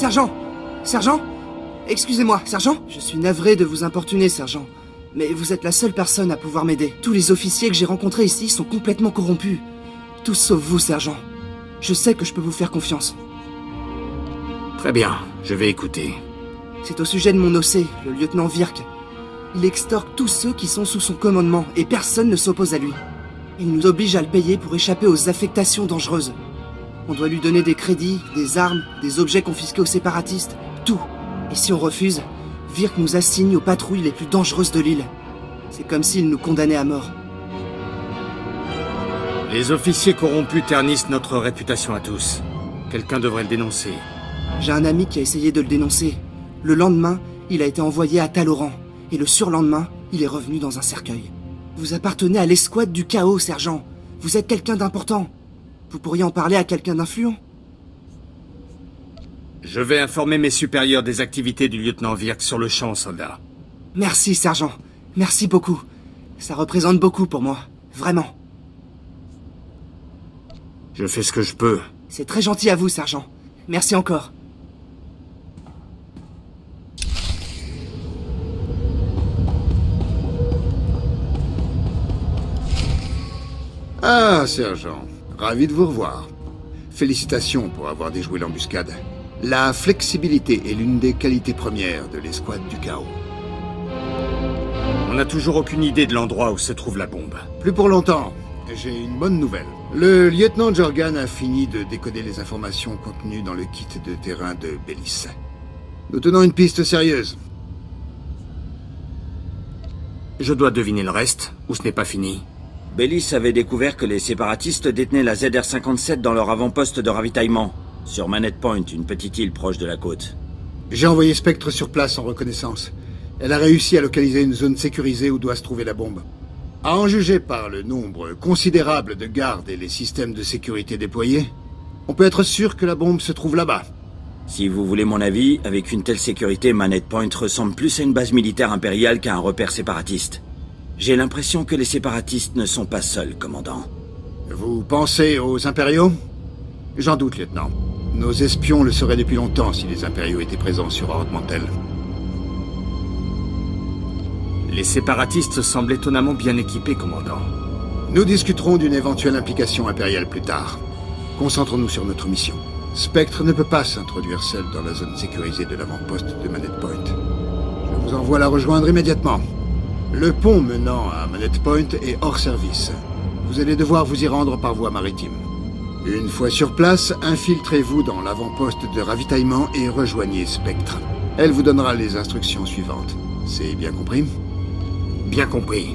Sergent! Sergent! Excusez-moi, sergent? Je suis navré de vous importuner, sergent. Mais vous êtes la seule personne à pouvoir m'aider. Tous les officiers que j'ai rencontrés ici sont complètement corrompus. Tous sauf vous, sergent. Je sais que je peux vous faire confiance. Très bien, je vais écouter. C'est au sujet de mon OC, le lieutenant Virk. Il extorque tous ceux qui sont sous son commandement, et personne ne s'oppose à lui. Il nous oblige à le payer pour échapper aux affectations dangereuses. On doit lui donner des crédits, des armes, des objets confisqués aux séparatistes, tout. Et si on refuse, Virk nous assigne aux patrouilles les plus dangereuses de l'île. C'est comme s'il nous condamnait à mort. Les officiers corrompus ternissent notre réputation à tous. Quelqu'un devrait le dénoncer. J'ai un ami qui a essayé de le dénoncer. Le lendemain, il a été envoyé à Taloran. Et le surlendemain, il est revenu dans un cercueil. Vous appartenez à l'escouade du chaos, sergent. Vous êtes quelqu'un d'important. Vous pourriez en parler à quelqu'un d'influent. Je vais informer mes supérieurs des activités du lieutenant Virk sur le champ, soldat. Merci, sergent. Merci beaucoup. Ça représente beaucoup pour moi. Vraiment. Je fais ce que je peux. C'est très gentil à vous, sergent. Merci encore. Ah, sergent. Ravi de vous revoir. Félicitations pour avoir déjoué l'embuscade. La flexibilité est l'une des qualités premières de l'escouade du chaos. On n'a toujours aucune idée de l'endroit où se trouve la bombe. Plus pour longtemps. J'ai une bonne nouvelle. Le lieutenant Jorgan a fini de décoder les informations contenues dans le kit de terrain de Bellis. Nous tenons une piste sérieuse. Je dois deviner le reste, ou ce n'est pas fini. Bellis avait découvert que les séparatistes détenaient la ZR-57 dans leur avant-poste de ravitaillement, sur Manette Point, une petite île proche de la côte. J'ai envoyé Spectre sur place en reconnaissance. Elle a réussi à localiser une zone sécurisée où doit se trouver la bombe. À en juger par le nombre considérable de gardes et les systèmes de sécurité déployés, on peut être sûr que la bombe se trouve là-bas. Si vous voulez mon avis, avec une telle sécurité, Manette Point ressemble plus à une base militaire impériale qu'à un repère séparatiste. J'ai l'impression que les séparatistes ne sont pas seuls, commandant. Vous pensez aux impériaux? J'en doute, lieutenant. Nos espions le seraient depuis longtemps si les impériaux étaient présents sur Ord Mantell. Les séparatistes semblent étonnamment bien équipés, commandant. Nous discuterons d'une éventuelle implication impériale plus tard. Concentrons-nous sur notre mission. Spectre ne peut pas s'introduire seul dans la zone sécurisée de l'avant-poste de Manette Point. Je vous envoie la rejoindre immédiatement. Le pont menant à Manette Point est hors service. Vous allez devoir vous y rendre par voie maritime. Une fois sur place, infiltrez-vous dans l'avant-poste de ravitaillement et rejoignez Spectre. Elle vous donnera les instructions suivantes. C'est bien compris? Bien compris.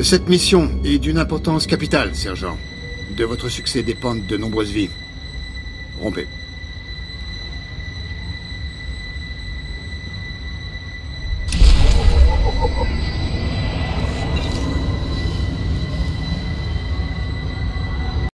Cette mission est d'une importance capitale, sergent. De votre succès dépendent de nombreuses vies. Rompez.